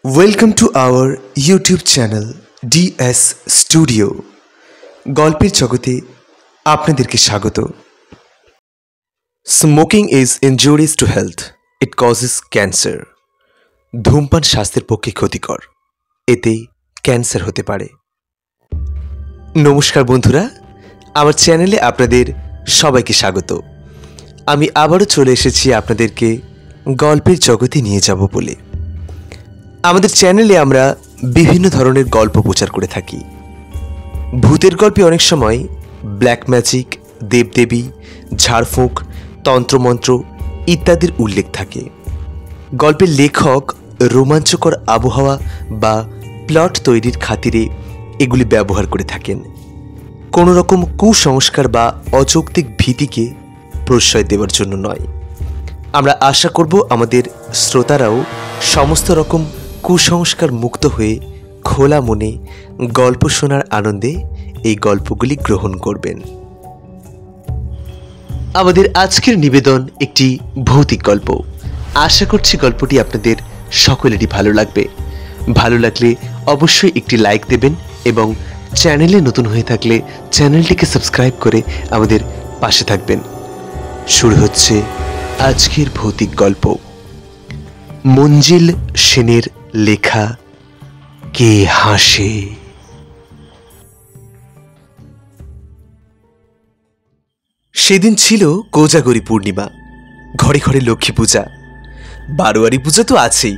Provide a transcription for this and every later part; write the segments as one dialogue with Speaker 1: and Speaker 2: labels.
Speaker 1: Welcome to our YouTube channel DS Studio. গল্পের জগতে আপনাদেরকে স্বাগত। Smoking is injurious to health. It causes cancer. ধূমপান স্বাস্থ্যের পক্ষে ক্ষতিকর। এতে ক্যান্সার হতে পারে। নমস্কার বন্ধুরা, আমার চ্যানেলে আপনাদের সবাইকে স্বাগত। আমি আবারও চলে এসেছি আপনাদেরকে গল্পের জগতে নিয়ে যাব বলে। আমাদের চ্যানেলে আমরা বিভিন্ন ধরনের গল্প প্রচার করে থাকি। ভূতের গল্পে অনেক সময় ব্ল্যাক ম্যাজিক, দেবদেবী, ঝাড়ফুঁক, তন্ত্রমন্ত্র ইত্যাদির উল্লেখ থাকে। গল্পের লেখক রোমাঞ্চকর আবহাওয়া বা প্লট তৈরির খাতিরে এগুলি ব্যবহার করে থাকেন, কোনো রকম কুসংস্কার বা অযৌক্তিক ভীতিকে প্রশ্রয় দেওয়ার জন্য নয়। আমরা আশা করব আমাদের শ্রোতারাও সমস্ত রকম কুসংস্কার মুক্ত হয়ে খোলা মনে গল্প শোনার আনন্দে এই গল্পগুলি গ্রহণ করবেন। আমাদের আজকের নিবেদন একটি ভৌতিক গল্প। আশা করছি গল্পটি আপনাদের সকলেরই ভালো লাগবে। ভালো লাগলে অবশ্যই একটি লাইক দেবেন এবং চ্যানেলে নতুন হয়ে থাকলে চ্যানেলটিকে সাবস্ক্রাইব করে আমাদের পাশে থাকবেন। শুরু হচ্ছে আজকের ভৌতিক গল্প। মঞ্জিল সেনের লেখা কে হাসে। সেদিন ছিল কোজাগরী পূর্ণিমা। ঘরে ঘরে লক্ষ্মী পূজা, বারোয়ারি পূজা তো আছেই।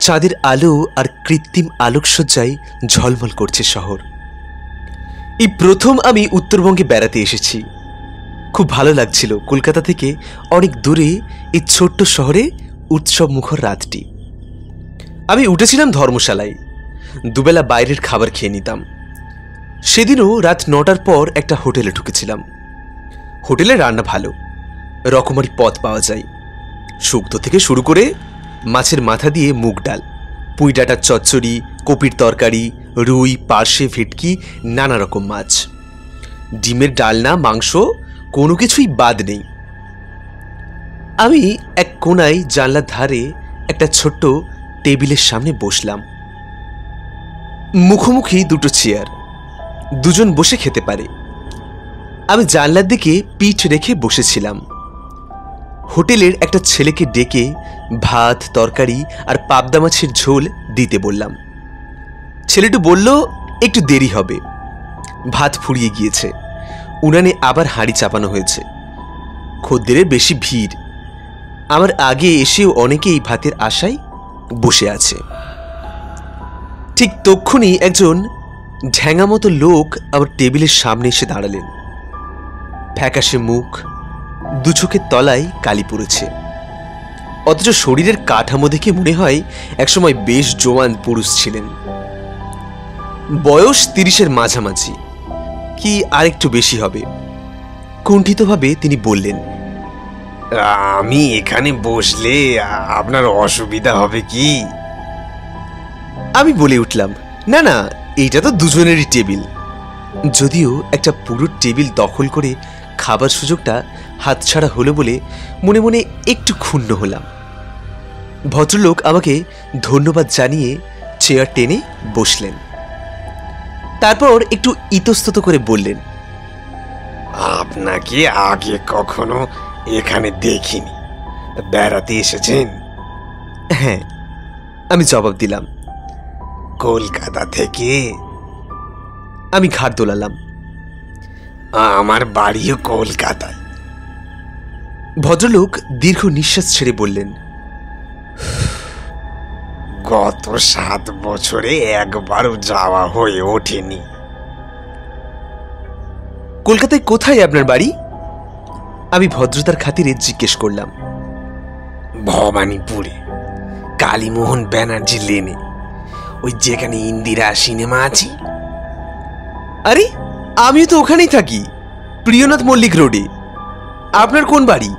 Speaker 1: চাঁদের আলো আর কৃত্রিম আলোকসজ্জায় ঝলমল করছে শহর। এই প্রথম আমি উত্তরবঙ্গে বেড়াতে এসেছি। খুব ভালো লাগছিল কলকাতা থেকে অনেক দূরে এই ছোট্ট শহরে উৎসব মুখর রাতটি। আমি উঠেছিলাম ধর্মশালায়, দুবেলা বাইরের খাবার খেয়ে নিতাম। সেদিনও রাত 9টার পর একটা হোটেলে ঢুকেছিলাম। হোটেলে রান্না ভালো, রকমারি পদ পাওয়া যায়। শুক্তো থেকে শুরু করে মাছের মাথা দিয়ে মুগ ডাল, পুঁই ডাঁটার চচ্চড়ি, কপির তরকারি, রুই, পার্শে, ভেটকি, নানা রকম মাছ, ডিমের ডালনা, মাংস, কোনো কিছুই বাদ নেই। আমি এক কোনায় জানলার ধারে একটা ছোট্ট টেবিলের সামনে বসলাম। মুখোমুখি দুটো চেয়ার, দুজন বসে খেতে পারে। আমি জানলার দিকে পিঠ রেখে বসেছিলাম। হোটেলের একটা ছেলেকে ডেকে ভাত, তরকারি আর পাবদা মাছের ঝোল দিতে বললাম। ছেলেটি বলল একটু দেরি হবে, ভাত ফুরিয়ে গিয়েছে। উনানে আবার হাঁড়ি চাপানো হয়েছে। খদ্দেরের বেশি ভিড়। আমার আগে এসেও অনেকেই ভাতের আশায় বসে আছে। ঠিক তক্ষুনি একজন ঢ্যাঙা মতো লোক আমার টেবিলের সামনে এসে দাঁড়ালেন। ফ্যাকাশে মুখ, দু চোখের তলায় কালি পড়েছে, অথচ শরীরের কাঠামো দেখে মনে হয় একসময় বেশ জোয়ান পুরুষ ছিলেন। বয়স 30-এর মাঝামাঝি কি আরেকটু বেশি হবে। কুণ্ঠিতভাবে তিনি বললেন,
Speaker 2: আমি এখানে বসলে আপনার অসুবিধা হবে কি?
Speaker 1: আমি বলে উঠলাম, না না, এইটা তো দুজনেরই টেবিল। যদিও একটা পুরো টেবিল দখল করে খাবার সুযোগটা হাতছাড়া হলো বলে মনে মনে একটু ক্ষুণ্ণ হলাম। ভদ্রলোক আমাকে ধন্যবাদ জানিয়ে চেয়ার টেনে বসলেন। তারপর একটু ইতস্তত করে বললেন,
Speaker 2: আপনাকে আগে কখনো এখানে দেখিনি, বেড়াতে এসেছেন?
Speaker 1: হ্যাঁ, আমি জবাব দিলাম।
Speaker 2: কলকাতা থেকে?
Speaker 1: আমি ঘাড় দোলালাম।
Speaker 2: আমার বাড়িও কলকাতায়।
Speaker 1: ভদ্রলোক দীর্ঘ নিঃশ্বাস ছেড়ে বললেন,
Speaker 2: গত 7 বছরে একবারও যাওয়া হয়ে ওঠেনি।
Speaker 1: কলকাতায় কোথায় আপনার বাড়ি? আমি ভদ্রতার খাতিরে জিজ্ঞেস করলাম।
Speaker 2: ভবানীপুরে, কালীমোহন ব্যানার্জি লেনে, ওই যেখানে ইন্দিরা সিনেমা আছে।
Speaker 1: আরে, আমিও তো ওখানেই থাকি, প্রিয়নাথ মল্লিক রোডে। আপনার কোন বাড়ি?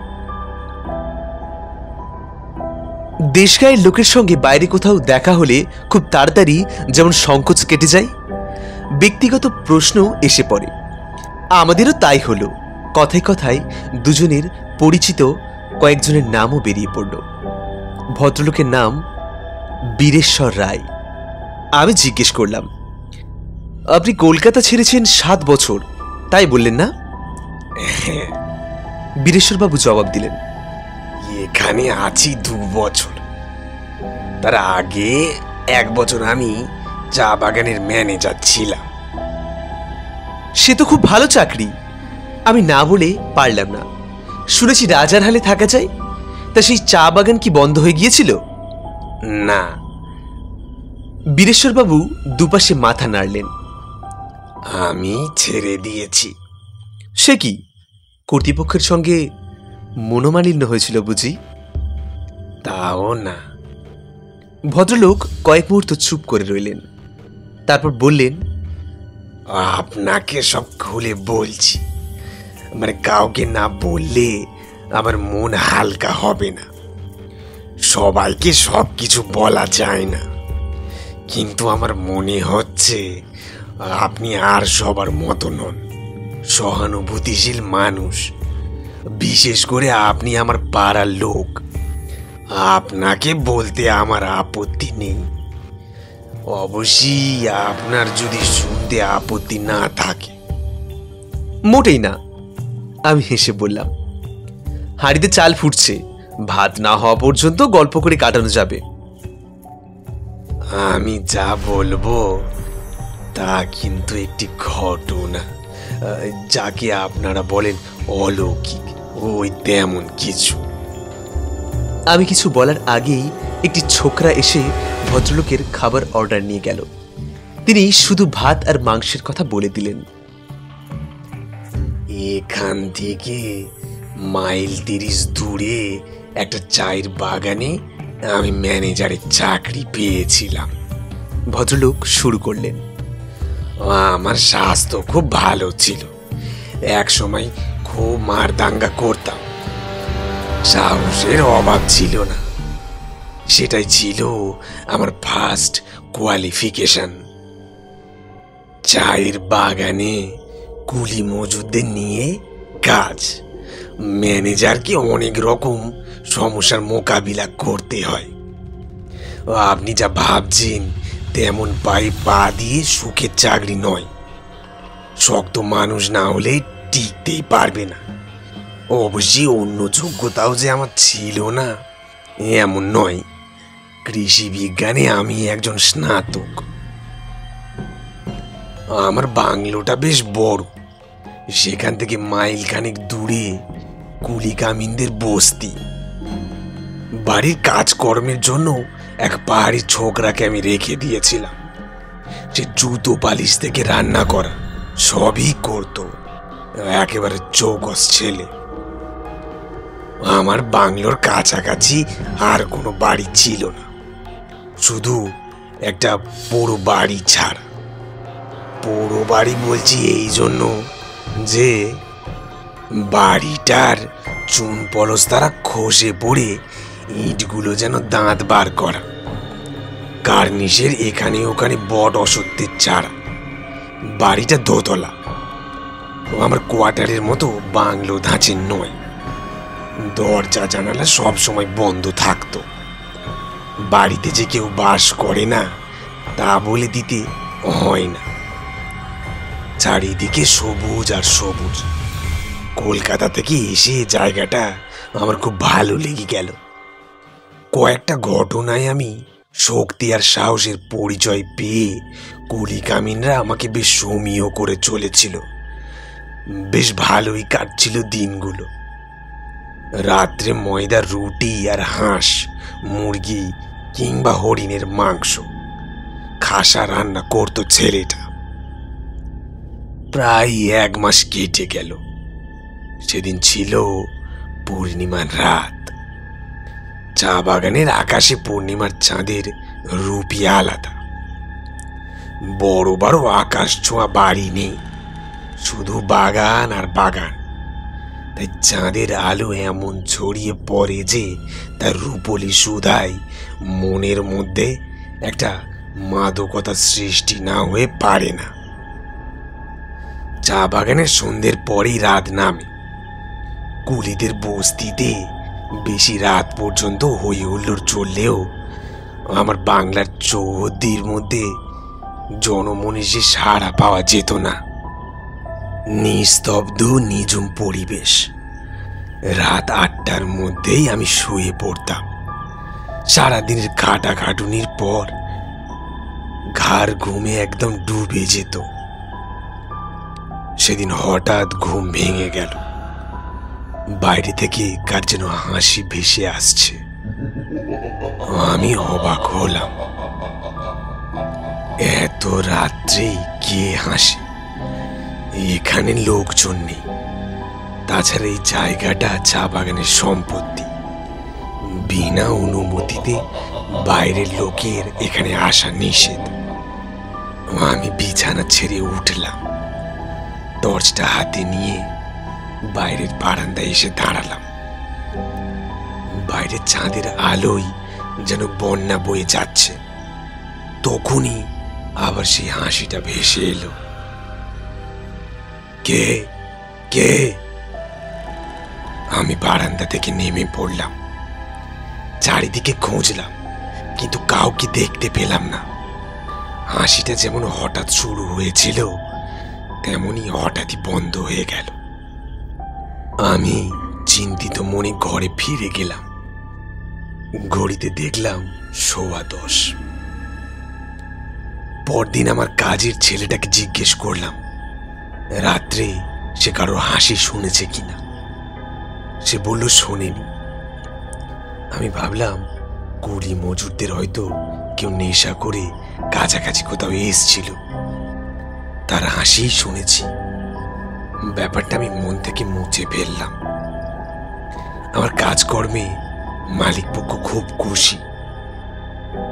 Speaker 1: দেশগায়ের লোকের সঙ্গে বাইরে কোথাও দেখা হলে খুব তাড়াতাড়ি যেমন সংকোচ কেটে যায়, ব্যক্তিগত প্রশ্ন এসে পড়ে। আমাদেরও তাই হলো। কথায় কথায় দুজনের পরিচিত কয়েকজনের নামও বেরিয়ে পড়ল। ভদ্রলোকের নাম বীরেশ্বর রায়। আমি জিজ্ঞেস করলাম, আপনি কলকাতা ছেড়েছেন 7 বছর, তাই বললেন না? বীরেশ্বরবাবু জবাব দিলেন,
Speaker 2: এখানে আছি 2 বছর। তার আগে 1 বছর আমি চা বাগানের ম্যানেজার ছিলাম।
Speaker 1: সে তো খুব ভালো চাকরি। আমি না বলে পারলাম না। শুনেছি রাজার হালে থাকা যায়, তা সেই চা বাগান কি বন্ধ হয়ে গিয়েছিল?
Speaker 2: না।
Speaker 1: বীরেশ্বরবাবু দুপাশে মাথা নাড়লেন।
Speaker 2: আমি ছেড়ে দিয়েছি।
Speaker 1: সে কি, কর্তৃপক্ষের সঙ্গে মনোমালিন্য হয়েছিল বুঝি?
Speaker 2: তাও না।
Speaker 1: ভদ্রলোক কয়েক মুহূর্ত চুপ করে রইলেন, তারপর বললেন,
Speaker 2: আপনাকে সব খুলে বলছি, মানে কাউকে না বললে আমার মন হালকা হবে না। সবাইকে সব কিছু বলা যায় না, কিন্তু আমার মনে হচ্ছে আপনি আর সবার মতো নন। সহানুভূতিশীল মানুষ, বিশেষ করে আপনি আমার পাড়ার লোক। আপনাকে বলতে আমার আপত্তি নেই, অবশ্যই আপনার যদি শুনতে আপত্তি না থাকে।
Speaker 1: মোটেই না, আমি হেসে বললাম। হাঁড়িতে চাল ফুটছে, ভাত না হওয়া পর্যন্ত গল্প করে কাটানো যাবে।
Speaker 2: আমি যা বলবো তা কিন্তু একটি ঘটনা, যাকে আপনারা বলেন অলৌকিক, ওই তেমন কিছু।
Speaker 1: আমি কিছু বলার আগেই একটি ছোকরা এসে ভদ্রলোকের খাবার অর্ডার নিয়ে গেল। তিনি শুধু ভাত আর মাংসের কথা বলে দিলেন।
Speaker 2: এখান থেকে মাইল 30 দূরে একটা চায়ের বাগানে আমি ম্যানেজারের চাকরি পেয়েছিলাম।
Speaker 1: ভদ্রলোক শুরু করলেন,
Speaker 2: আমার স্বাস্থ্য খুব ভালো ছিল। এক সময় খুব মারদাঙ্গা করতাম, সাহসের অভাব ছিল না। সেটাই ছিল আমার ফার্স্ট কোয়ালিফিকেশন। চায়ের বাগানে কুলি মজুদদের নিয়ে কাজ। ম্যানেজারকে অনেক রকম সমস্যার মোকাবিলা করতে হয়। আপনি যা ভাবছেন তেমন পায়ে পা দিয়ে সুখের চাকরি নয়। শক্ত মানুষ না হলে টিকতেই পারবে না। অবশ্যই অন্য যোগ্যতাও যে আমার ছিল না এমন নয়। কৃষি বিজ্ঞানে আমি একজন স্নাতক। আমার বাংলোটা বেশ বড়। সেখান থেকে মাইল খানেক দূরে কুলি কামিনদের বস্তি। বাড়ির কাজকর্মের জন্য এক পাহাড়ি ছোকরাকে আমি রেখে দিয়েছিলাম। সে জুতো পালিশ থেকে রান্না করা সবই করত। একেবারে চৌকস ছেলে। আমার বাংলোর কাছাকাছি আর কোনো বাড়ি ছিল না, শুধু একটা পোড়ো বাড়ি ছাড়া। পোড়ো বাড়ি বলছি এই জন্য যে বাড়িটার চুন পলস্তারা খসে পড়ে ইটগুলো যেন দাঁত বার করা। কার্নিশের এখানে ওখানে বট অসত্যের চারা। বাড়িটা দোতলা। আমার কোয়ার্টারের মতো বাংলো ধাঁচের নয়। দরজা জানালা সব সময় বন্ধ থাকতো। বাড়িতে যে কেউ বাস করে না তা বলে দিতে হয় না। চারিদিকে সবুজ আর সবুজ। কলকাতা থেকে এসে জায়গাটা আমার খুব ভালো লেগে গেল। কয়েকটা ঘটনায় আমি শক্তি আর সাহসের পরিচয় পেয়ে কুলি কামিনরা আমাকে বেশ সমীহ করে চলেছিল। বেশ ভালোই কাটছিল দিনগুলো। রাত্রে ময়দার রুটি আর হাঁস, মুরগি কিংবা হরিণের মাংস খাসা রান্না করতো ছেলেটা। প্রায় 1 মাস কেটে গেল। সেদিন ছিল পূর্ণিমার রাত। চা বাগানের আকাশে পূর্ণিমার চাঁদের রূপই আলাদা। বড় বড় আকাশ ছোঁয়া বাড়ি নেই, শুধু বাগান আর বাগান। তাই চাঁদের আলো এমন ছড়িয়ে পড়ে যে তার রূপলি সুধায় মনের মধ্যে একটা মাদকতা সৃষ্টি না হয়ে পারে না। চা বাগানের সন্ধ্যের পরেই রাত নামে। কুলিদের বস্তিতে বেশি রাত পর্যন্ত হই হুল্লোড় চললেও আমার বাংলার চৌহদ্দির মধ্যে জনমনীষী সাড়া পাওয়া যেত না। নিস্তব্ধ নিঝুম পরিবেশ। রাত 8টার মধ্যেই আমি শুয়ে পড়তাম। সারাদিনের খাটাখাটুনির পর ঘাড় ঘুমে একদম ডুবে যেত। সেদিন হঠাৎ ঘুম ভেঙে গেল। বাইরে থেকে কার যেন হাসি ভেসে আসছে। আমি অবাক হলাম। এত রাত্রেই কে হাসে? এখানে লোকজন নেই। তাছাড়া এই জায়গাটা চা বাগানের সম্পত্তি। বিনা অনুমতিতে বাইরের লোকের এখানে আসা নিষেধ। আমি বিছানা ছেড়ে উঠলাম। টর্চটা হাতে নিয়ে বাইরের বারান্দায় এসে দাঁড়ালাম। বাইরে চাঁদের আলোয় যেন বন্যা বয়ে যাচ্ছে। তখনই আবার সেই হাসিটা ভেসে এলো। কে কে? আমি বারান্দা থেকে নেমে পড়লাম। চারিদিকে খুঁজলাম, কিন্তু কাউকে দেখতে পেলাম না। হাসিটা যেমন হঠাৎ শুরু হয়েছিল তেমনি হঠাৎই বন্ধ হয়ে গেল। আমি চিন্তিত মনে ঘরে ফিরে গেলাম। ঘড়িতে দেখলাম 10:15। পরদিন আমার কাজের ছেলেটাকে জিজ্ঞেস করলাম রাত্রে সে কারোর হাসি শুনেছে কিনা। সে বলল শোনেনি। আমি ভাবলাম কুড়ি মজুরদের হয়তো কেউ নেশা করে কাছাকাছি কোথাও এসছিল, তার হাসি শুনেছি। ব্যাপারটা আমি মন থেকে মুছে ফেললাম। আমার কাজকর্মে মালিক পক্ষ খুব খুশি।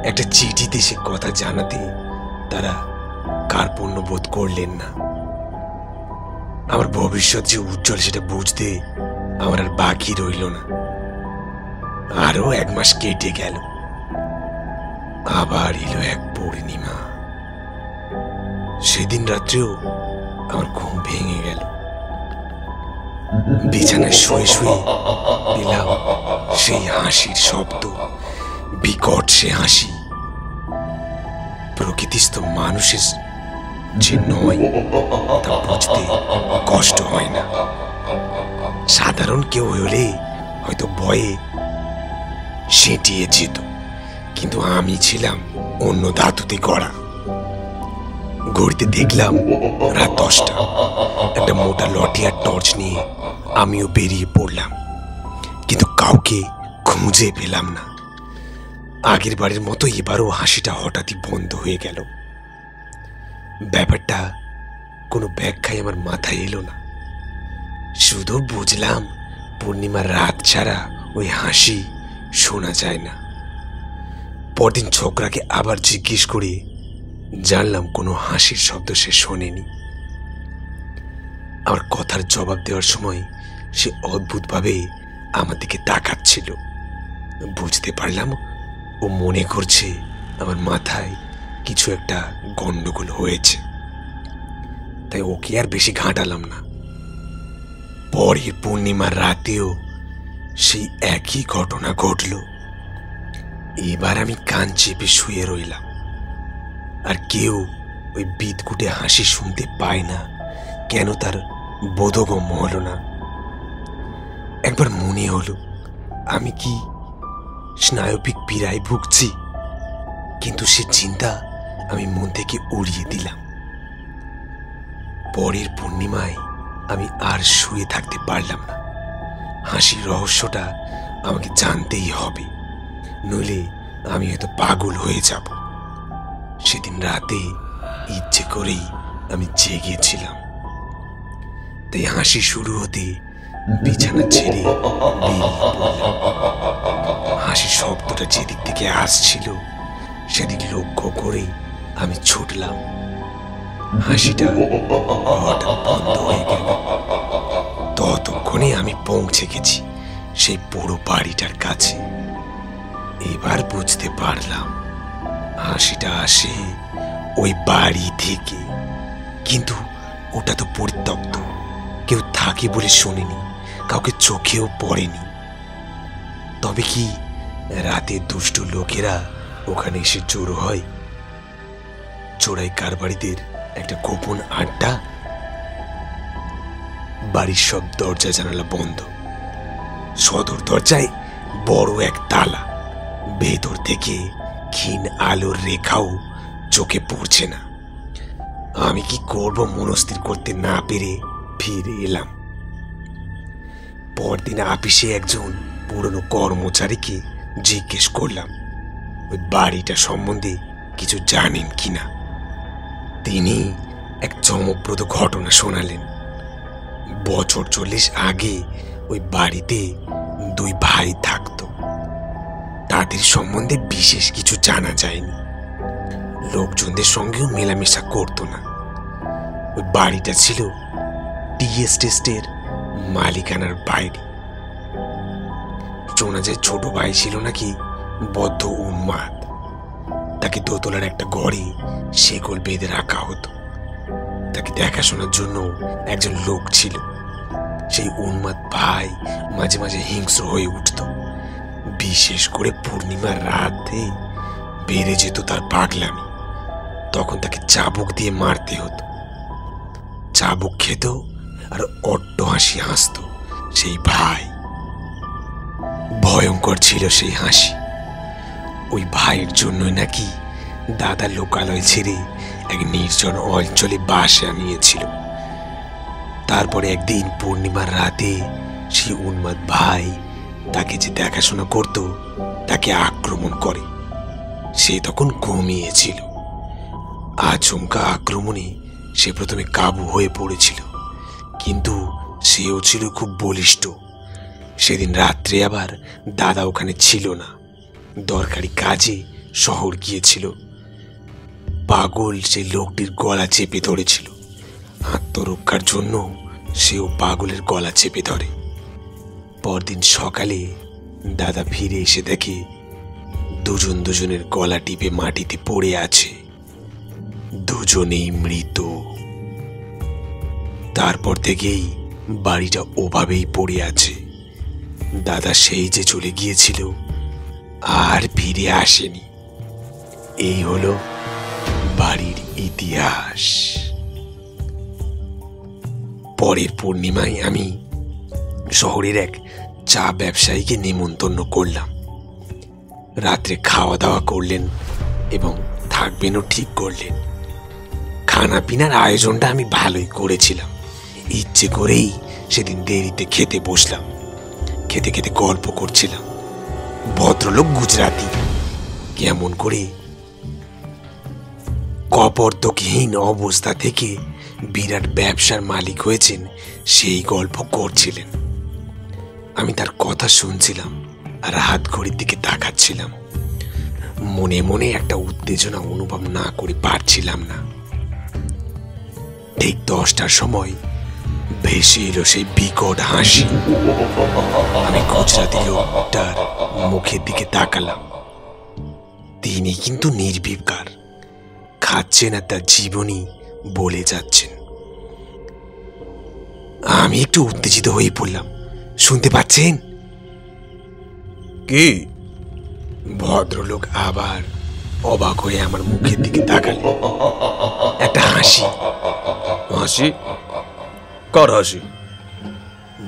Speaker 2: একটা চিঠিতে সে কথা জানাতে তারা কার্পণ্য বোধ করলেন না। আমার ভবিষ্যৎ যে উজ্জ্বল সেটা বুঝতে আমার আর বাকি রইল না। আরো 1 মাস কেটে গেল। আবার এলো এক পূর্ণিমা। সেদিন রাত্রেও আমার ঘুম ভেঙে গেল। বিছানায় শুয়ে শুয়ে পেলাম সেই হাসির শব্দ। বিকট সে হাসি। প্রকৃতিস্থ মানুষের যে নয় তা বুঝতে কষ্ট হয় না। সাধারণ কেউ হলে হয়তো ভয়ে সেটিয়ে যেত, কিন্তু আমি ছিলাম অন্য ধাতুতে গড়া। ঘড়িতে দেখলাম রাত 10টা। একটা মোটা লঠি আর টর্চ নিয়ে আমিও বেরিয়ে পড়লাম, কিন্তু কাউকে খুঁজে পেলাম না। আগের বারের মতো এবারও হাসিটা হঠাৎই বন্ধ হয়ে গেল। ব্যাপারটা কোনো ব্যাখ্যায় আমার মাথায় এলো না। শুধু বুঝলাম পূর্ণিমার রাত ছাড়া ওই হাসি শোনা যায় না। পরদিন ছোকরাকে আবার জিজ্ঞেস করে জানলাম কোনো হাসির শব্দ সে শোনেনি। আমার কথার জবাব দেওয়ার সময় সে অদ্ভুতভাবে আমার দিকে তাকাচ্ছিল। বুঝতে পারলাম ও মনে করছে আমার মাথায় কিছু একটা গন্ডগোল হয়েছে। তাই ওকে আর বেশি ঘাঁটালাম না। পরের পূর্ণিমার রাতেও সেই একই ঘটনা ঘটল। এবার আমি কান চেপে শুয়ে রইলাম। আর কেউ ওই বিদকুটে হাসি শুনতে পায় না কেন তার বোধগম্য হলো না। একবার মনে হলো আমি কি স্নায়বিক পীড়ায় ভুগছি, কিন্তু সে চিন্তা আমি মন থেকে উড়িয়ে দিলাম। পরের পূর্ণিমায় আমি আর শুয়ে থাকতে পারলাম না। হাসির রহস্যটা আমাকে জানতেই হবে, নইলে আমি হয়তো পাগল হয়ে যাব। সেদিন রাতে ইচ্ছে করেই আমি জেগেছিলাম। তাই হাসি শুরু হতে বিছানা ছেড়ে বেরিয়ে পড়লাম। হাসির শব্দটা যেদিক থেকে আসছিল সেদিক লক্ষ্য করে আমি ছুটলাম। হাসিটা হঠাৎ বন্ধ হয়ে গেল। ততক্ষণে আমি পৌঁছে গেছি সেই পুরো বাড়িটার কাছে। এবার বুঝতে পারলাম হাসিটা আসে ওই বাড়ি থেকে, কিন্তু ওটা তো পরিত্যক্ত। কেউ থাকে বলে শোনেনি, কাউকে চোখেও পড়েনি। তবে কি রাতে দুষ্ট লোকেরা ওখানে এসে জড়ো হয় চোরাই কারবারিদের একটা গোপন আড্ডা। বাড়ির সব দরজা জানালা বন্ধ, সদর দরজায় বড় এক তালা, ভেতর থেকে ক্ষীণ আলোর রেখাও চোখে পড়ছে না। আমি কি করব মনস্থির করতে না পেরে ফিরে এলাম। পরদিন আপিসে একজন পুরনো কর্মচারীকে জিজ্ঞেস করলাম ওই বাড়িটা সম্বন্ধে কিছু জানেন কিনা। তিনি এক চমকপ্রদ ঘটনা শোনালেন। বছর 40 আগে ওই বাড়িতে 2 ভাই থাকতো। তাদের সম্বন্ধে বিশেষ কিছু জানা যায়নি, লোকজনদের সঙ্গেও মেলামেশা করতো না। ওই বাড়িটা ছিল টি এস্টেটের মালিকানার বাইরে। শোনা যায় ছোট ভাই ছিল নাকি বদ্ধ উন্মাদ। তাকে দোতলার একটা ঘরে শেকল বেঁধে রাখা হতো। তাকে দেখাশোনার জন্য একজন লোক ছিল। সেই উন্মাদ ভাই মাঝে মাঝে হিংস্র হয়ে উঠত। বিশেষ করে পূর্ণিমার রাতে বেড়ে যেত তার পাগলামি। তখন তাকে চাবুক দিয়ে মারতে হতো। চাবুক খেত আর অট্ট হাসি হাসত সেই ভাই। ভয়ঙ্কর ছিল সেই হাসি। ওই ভাইয়ের জন্যই নাকি দাদা লোকালয় ছেড়ে এক নির্জন অঞ্চলে বাসা নিয়েছিল। তারপরে একদিন পূর্ণিমার রাতে সেই উন্মাদ ভাই তাকে যে দেখাশোনা করত তাকে আক্রমণ করে। সে তখন ঘুমিয়েছিল। আচমকা আক্রমণে সে প্রথমে কাবু হয়ে পড়েছিল, কিন্তু সেও ছিল খুব বলিষ্ঠ। সেদিন রাত্রে আবার দাদা ওখানে ছিল না, দরকারি কাজে শহর গিয়েছিল। পাগল সেই লোকটির গলা চেপে ধরেছিল। আত্মরক্ষার জন্য সেও পাগলের গলা চেপে ধরে। পরদিন সকালে দাদা ফিরে এসে দেখে দুজনের গলা টিপে মাটিতে পড়ে আছে, দুজনেই মৃত। তারপর থেকেই বাড়িটা ওভাবেই পড়ে আছে। দাদা সেই যে চলে গিয়েছিল আর ফিরে আসেনি। এই হলো বাড়ির ইতিহাস। পরের পূর্ণিমায় আমি শহরের এক চা ব্যবসায়ীকে নেমন্তন্ন করলাম। রাত্রে খাওয়া দাওয়া করলেন এবং থাকবেনও ঠিক করলেন। খানা পিনার আয়োজনটা আমি ভালোই করেছিলাম। ইচ্ছে করেই সেদিন দেরিতে খেতে বসলাম। খেতে খেতে গল্প করছিলাম। ভদ্রলোক গুজরাটি, কেমন করে কপর্দকহীন অবস্থা থেকে বিরাট ব্যবসার মালিক হয়েছেন সেই গল্প করছিলেন। আমি তার কথা শুনছিলাম আর হাত ঘড়ির দিকে তাকাচ্ছিলাম। মনে মনে একটা উত্তেজনা অনুভব না করে পারছিলাম না। ঠিক 10টার সময় ভেসে এলো সেই বিকট হাসি। আমি গুজরাটি লোকটার মুখের দিকে তাকালাম। তিনি কিন্তু নির্বিকার, খাচ্ছেন আর তার জীবনী বলে যাচ্ছেন। আমি একটু উত্তেজিত হয়ে পড়লাম। শুনতে পাচ্ছেন?
Speaker 1: কি?
Speaker 2: ভদ্রলোক আবার অবাক হয়ে আমার মুখের দিকে তাকালেন। একটা হাসি।
Speaker 1: হাসি? কার হাসি?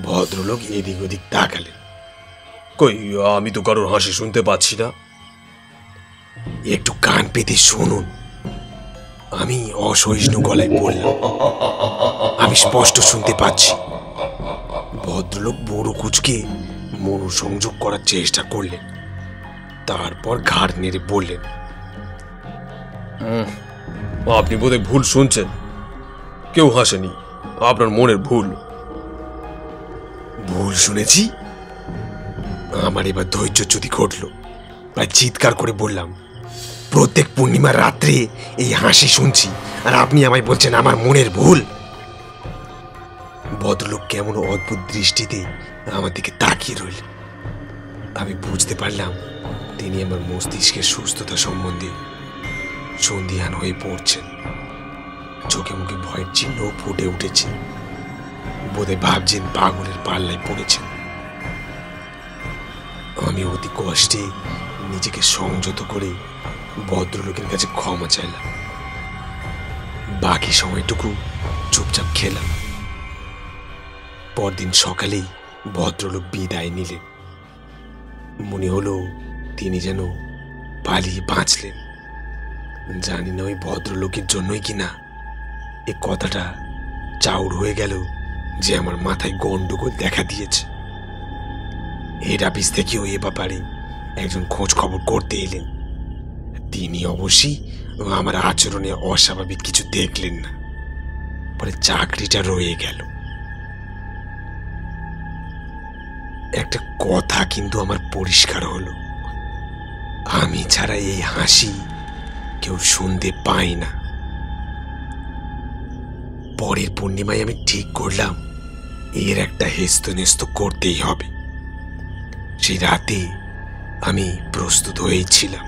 Speaker 2: ভদ্রলোক এদিক ওদিক তাকালেন।
Speaker 1: কই, আমি তো কারোর হাসি শুনতে পাচ্ছি না।
Speaker 2: একটু কান পেতে শুনুন, আমি অসহিষ্ণু গলায় বললাম। আমি স্পষ্ট শুনতে পাচ্ছি। ভদ্রলোক বড় কুচকে মনোসংযোগ করার চেষ্টা করলেন। তারপর ঘাড় নেড়ে বললেন,
Speaker 1: আপনি বোধহয় ভুল শুনছেন। কেউ হাসেনি, আপনার মনের ভুল।
Speaker 2: ভুল শুনেছি? আমার এবার ধৈর্যচ্যুতি ঘটল। প্রায় চিৎকার করে বললাম, প্রত্যেক পূর্ণিমার রাত্রে এই হাসি শুনছি, আর আপনি আমায় বলছেন আমার মনের ভুল। ভদ্রলোক কেমন অদ্ভুত দৃষ্টিতে আমার দিকে তাকিয়ে রইলেন। আমি বুঝতে পারলাম তিনি আমার মস্তিষ্কের সুস্থতা সম্বন্ধে সন্দিহান হয়ে পড়ছেন। চোখে মুখে ভয়ের চিহ্ন ফুটে উঠেছে। বোধহয় ভাবছেন পাগলের পাল্লায় পড়েছেন। আমি অতি কষ্টে নিজেকে সংযত করে ভদ্রলোকের কাছে ক্ষমা চাইলাম। বাকি সময়টুকু চুপচাপ খেলাম। পরদিন সকালেই ভদ্রলোক বিদায় নিলেন। মনে হলো তিনি যেন পালিয়ে বাঁচলেন। জানি না ওই ভদ্রলোকের জন্যই কিনা এ কথাটা চাউর হয়ে গেল যে আমার মাথায় গন্ডগোল দেখা দিয়েছে। হেড অফিস থেকেও এ ব্যাপারে একজন খোঁজ খবর করতে এলেন। তিনি অবশ্যই আমার আচরণে অস্বাভাবিক কিছু দেখলেন না, পরে চাকরিটা রয়ে গেল। একটা কথা কিন্তু আমার পরিষ্কার হলো, আমি ছাড়া এই হাসি কেউ শুনতে পায় না। পরের পূর্ণিমায় আমি ঠিক করলাম এর একটা হেস্তনেস্ত করতেই হবে। সেই রাতে আমি প্রস্তুত হয়েছিলাম।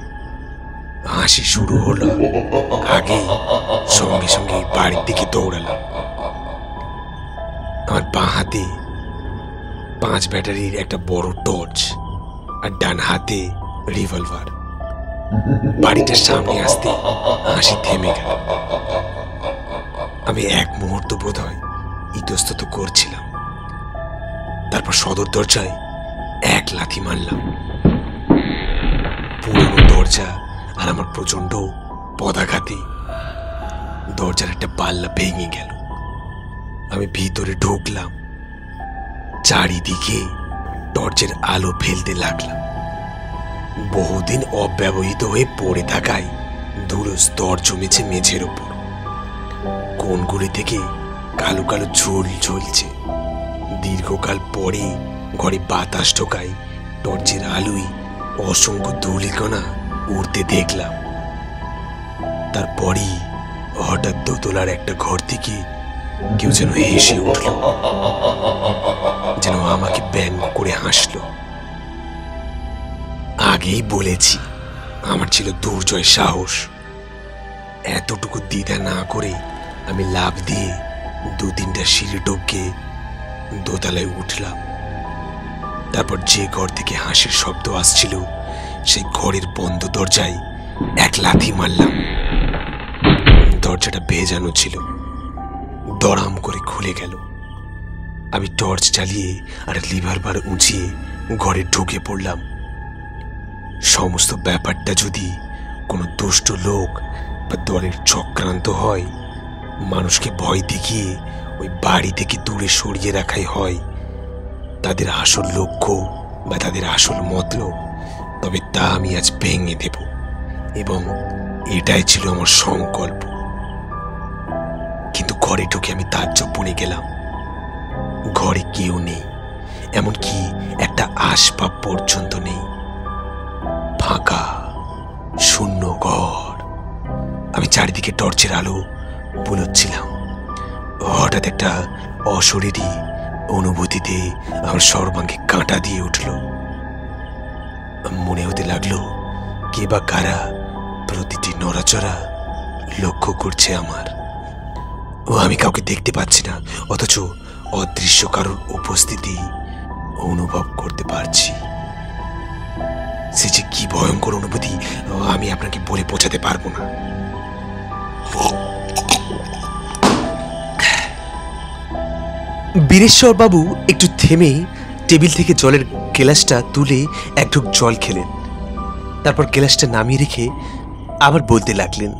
Speaker 2: হাসি শুরু হলো আগে সঙ্গে সঙ্গে বাড়ির দিকে দৌড়ালাম। আমার বাঁ হাতে 5 ব্যাটারির একটা বড় টর্চ আর ডান হাতে রিভলভার। বাড়িটার সামনে আসতে হাসি থেমে গেল। আমি এক মুহূর্ত বোধ হয় ইতস্তত করছিলাম, তারপর সদর দরজায় এক লাথি মারলাম। পুরনো দরজা আর আমার প্রচন্ড পদাঘাতে দরজার একটা পাল্লা ভেঙে গেল। আমি ভিতরে ঢুকলাম, চারিদিকে টর্চের আলো ফেলতে লাগলাম। বহুদিন অব্যবহৃত হয়ে পড়ে থাকায় ধুলো স্তর জমেছে মেঝের ওপর। কোণগুলি থেকে কালো কালো ঝোল ঝলছে। দীর্ঘকাল পরে ঘরে বাতাস ঢোকায় টর্চের আলোয় অসংখ্য ধূলিকণা উড়তে দেখলাম। তারপরই হঠাৎ দোতলার একটা ঘর থেকে কেউ যেন হেসে উঠল, যেন আমাকে ব্যঙ্গ করে হাসলো। আগেই বলেছি আমার ছিল দুর্জয় সাহস। এতটুকু দ্বিধা না করে আমি লাফ দিয়ে 2-3টা সিঁড়ি টপকে দোতলায় উঠলাম। তারপর যে ঘর থেকে হাসির শব্দ আসছিল সেই ঘরের বন্ধ দরজায় এক লাথি মারলাম। দরজাটা ভেজানো ছিল, দড়াম করে খুলে গেল। আমি টর্চ চালিয়ে আর রিভলভার উঁচিয়ে ঘরে ঢুকে পড়লাম। সমস্ত ব্যাপারটা যদি কোনো দুষ্ট লোক বা দলের চক্রান্ত হয়, মানুষকে ভয় দেখিয়ে ওই বাড়ি থেকে দূরে সরিয়ে রাখাই হয় তাদের আসল লক্ষ্য বা তাদের আসল মতলব, তবে তা আমি আজ ভেঙে দেব, এবং এটাই ছিল আমার সংকল্প। কিন্তু ঘরে ঢুকে আমি তাজ্জব বনে গেলাম। ঘরে কেউ নেই, এমনকি একটা আসবাব পর্যন্ত নেই। ফাঁকা শূন্য ঘর। আমি চারিদিকে টর্চের আলো বুলোচ্ছিলাম। হঠাৎ একটা অশরীরী অনুভূতিতে আমার সর্বাঙ্গে কাঁটা দিয়ে উঠল। মনে হতে লাগলো কে বা কারা প্রতিটি নড়াচড়া লক্ষ্য করছে আমার। আমি কাউকে দেখতে পাচ্ছি না, অথচ অদৃশ্য কারোর উপস্থিতি অনুভব করতে পারছি। সে যে কি ভয়ঙ্কর অনুভূতি আমি আপনাকে বলে বোঝাতে পারবো না।
Speaker 1: বীরেশ্বর বাবু একটু থেমে টেবিল থেকে জলের গ্লাসটা তুলে এক ঢোক জল খেলেন। তারপর গ্লাসটা নামিয়ে রেখে আবার বলতে লাগলেন,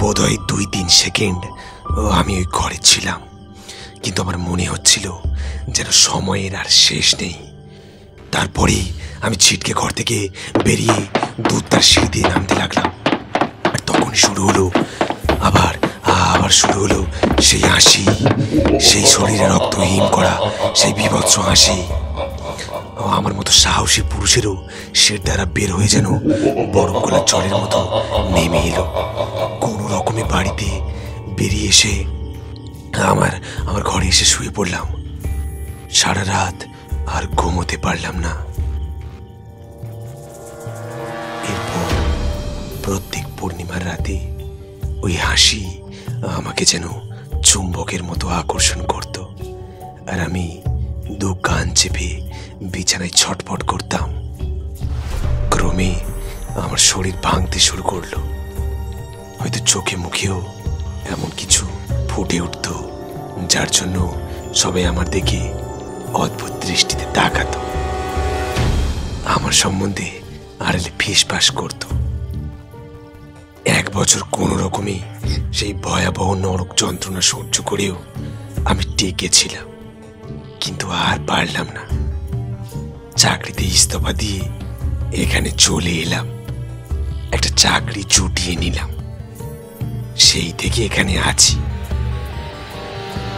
Speaker 2: বোধহয় 2-3 সেকেন্ড আমি ওই ঘরে ছিলাম, কিন্তু আমার মনে হচ্ছিল যেন সময়ের আর শেষ নেই। তারপরেই আমি ছিটকে ঘর থেকে বেরিয়ে দুধটার সিঁড়ি দিয়ে নামতে লাগলাম। আর তখনই শুরু হলো আবার শুরু হলো সেই হাসি, সেই শরীরে রক্ত হিম করা সেই বিভৎস হাসি। আমার মতো সাহসী পুরুষেরও সে দ্বারা বের হয়ে যেন বরফ গলা জলের মতো নেমে এলো। কোনো রকমে বাড়িতে বেরিয়ে এসে আমার ঘরে এসে শুয়ে পড়লাম। সারা রাত আর ঘুমোতে পারলাম না। এরপর প্রত্যেক পূর্ণিমার রাতে ওই হাসি আমাকে যেন চুম্বকের মতো আকর্ষণ করত, আর আমি 2 কান চেপে বিছানায় ছটফট করতাম। ক্রমে আমার শরীর ভাঙতে শুরু করলো। হয়তো চোখে মুখেও এমন কিছু ফুটে উঠত, যার জন্য সবাই আমার দিকে অদ্ভুত দৃষ্টিতে তাকাতো, আমার সম্বন্ধে আড়ালে ফিসফাস করত। 1 বছর কোনো রকমে সেই ভয়াবহ নরক যন্ত্রণা সহ্য করেও আমি টিকে ছিলাম, কিন্তু আর পারলাম না। চাকরিতে ইস্তফা দিয়ে এখানে চলে এলাম, একটা চাকরি জুটিয়ে নিলাম, সেই থেকে এখানে আছি।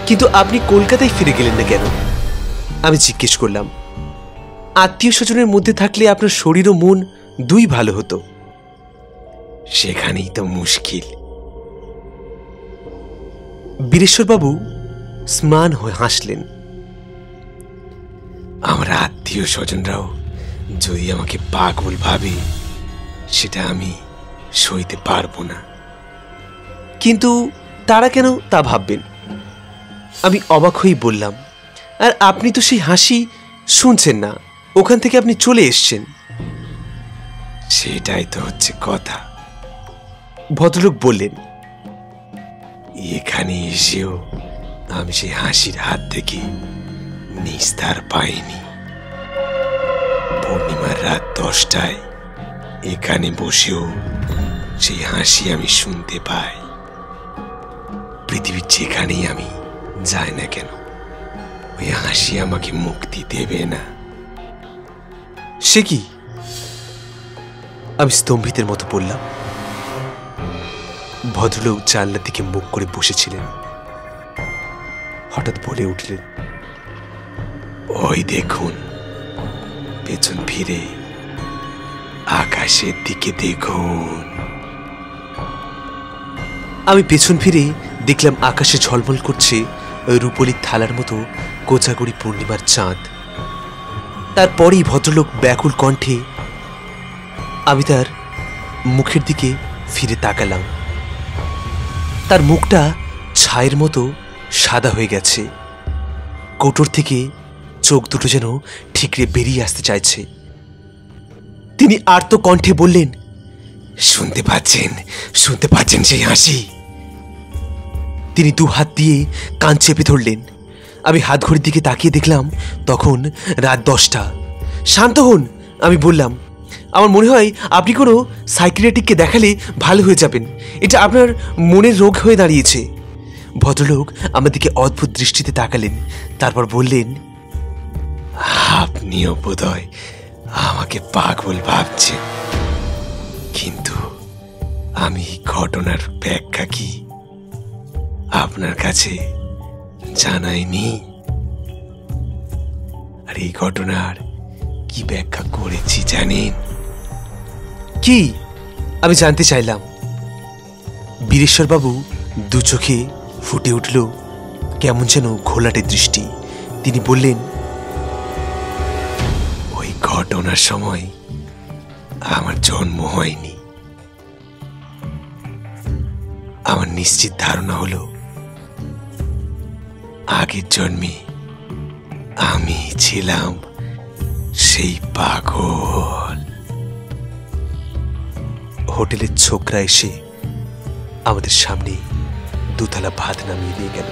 Speaker 1: কিন্তু আপনি কলকাতায় ফিরে গেলেন না কেন? আমি জিজ্ঞেস করলাম। আত্মীয় স্বজনের মধ্যে থাকলে আপনার শরীর ও মন দুই ভালো হতো।
Speaker 2: সেখানেই তো মুশকিল।
Speaker 1: বীরেশ্বরবাবু স্মান হয়ে হাসলেন।
Speaker 2: আমার আত্মীয় স্বজনরাও যদি আমাকে পাগল ভাবে, সেটা আমি সইতে পারবো না।
Speaker 1: কিন্তু তারা কেন তা ভাববেন? আমি অবাক হয়েই বললাম, আর আপনি তো সেই হাসি শুনছেন না, ওখান থেকে আপনি চলে এসছেন।
Speaker 2: সেটাই তো হচ্ছে কথা।
Speaker 1: ভদ্রলোক বললেন,
Speaker 2: এখানে এসেও আমি সেই হাসির হাত থেকে নিস্তার পাইনি। পূর্ণিমার রাত 10টায় এখানে বসেও সেই হাসি আমি শুনতে পাই। পৃথিবীর যেখানেই আমি যাই না কেন, ওই হাসি আমাকে মুক্তি দেবে না।
Speaker 1: সে কি? আমি স্তম্ভিতের মতো বললাম। ভদ্রলোক জানলার দিকে মুখ করে বসেছিলেন। হঠাৎ বলে উঠলেন,
Speaker 2: ওই দেখুন, পেছন ফিরে আকাশের দিকে দেখুন।
Speaker 1: আমি পেছন ফিরে দেখলাম আকাশে ঝলমল করছে ওই রূপলি থালার মতো কোজাগরি পূর্ণিমার চাঁদ। তারপরেই ভদ্রলোক ব্যাকুল কণ্ঠে, আমি তার মুখের দিকে ফিরে তাকালাম। তার মুখটা ছায়ের মতো সাদা হয়ে গেছে। কোটর থেকে চোখ দুটো যেন ঠিকরে বেরিয়ে আসতে চাইছে। তিনি আর্ত কণ্ঠে বললেন,
Speaker 2: শুনতে পাচ্ছেন? শুনতে পাচ্ছেন সেই হাসি?
Speaker 1: তিনি 2 হাত দিয়ে কান চেপে ধরলেন। আমি হাত ঘড়ির দিকে তাকিয়ে দেখলাম তখন রাত 10টা। শান্ত হন, আমি বললাম। আমার মনে হয় আপনি কোনো সাইকিয়াট্রিস্টকে দেখালে ভালো হয়ে যাবেন। এটা আপনার মনের রোগ হয়ে দাঁড়িয়েছে। ভদ্রলোক আমার দিকে অদ্ভুত দৃষ্টিতে তাকালেন, তারপর বললেন,
Speaker 2: আপনিও বোধহয় আমাকে পাগল ভাবছেন, কিন্তু আমি ঘটনার ব্যাখ্যা কি আপনার কাছে জানাইনি। আর এই ঘটনার কি ব্যাখ্যা করেছি জানেন?
Speaker 1: কি? আমি জানতে চাইলাম। বীরেশ্বরবাবু 2 চোখে ফুটে উঠল কেমন যেন ঘোলাটে দৃষ্টি। তিনি বললেন,
Speaker 2: ওই ঘটনার সময় আমার জন্ম হয়নি। আমার নিশ্চিত ধারণা হলো আগের জন্মে আমি ছিলাম সেই পাগল।
Speaker 1: হোটেলের ছোকরা এসে আমাদের সামনে 2 থালা ভাত নামিয়ে দিয়ে গেল।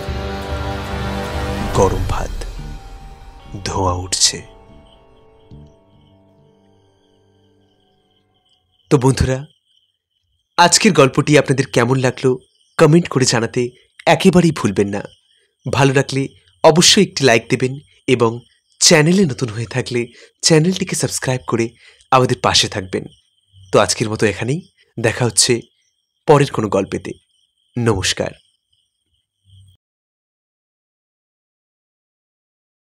Speaker 1: গরম ভাত, ধোঁয়া উঠছে। তো বন্ধুরা, আজকের গল্পটি আপনাদের কেমন লাগলো কমেন্ট করে জানাতে একেবারেই ভুলবেন না। ভালো লাগলে অবশ্যই একটি লাইক দেবেন এবং চ্যানেলে নতুন হয়ে থাকলে চ্যানেলটিকে সাবস্ক্রাইব করে আমাদের পাশে থাকবেন। তো আজকের মতো এখানেই, দেখা হচ্ছে পরের কোনো গল্পেতে। নমস্কার।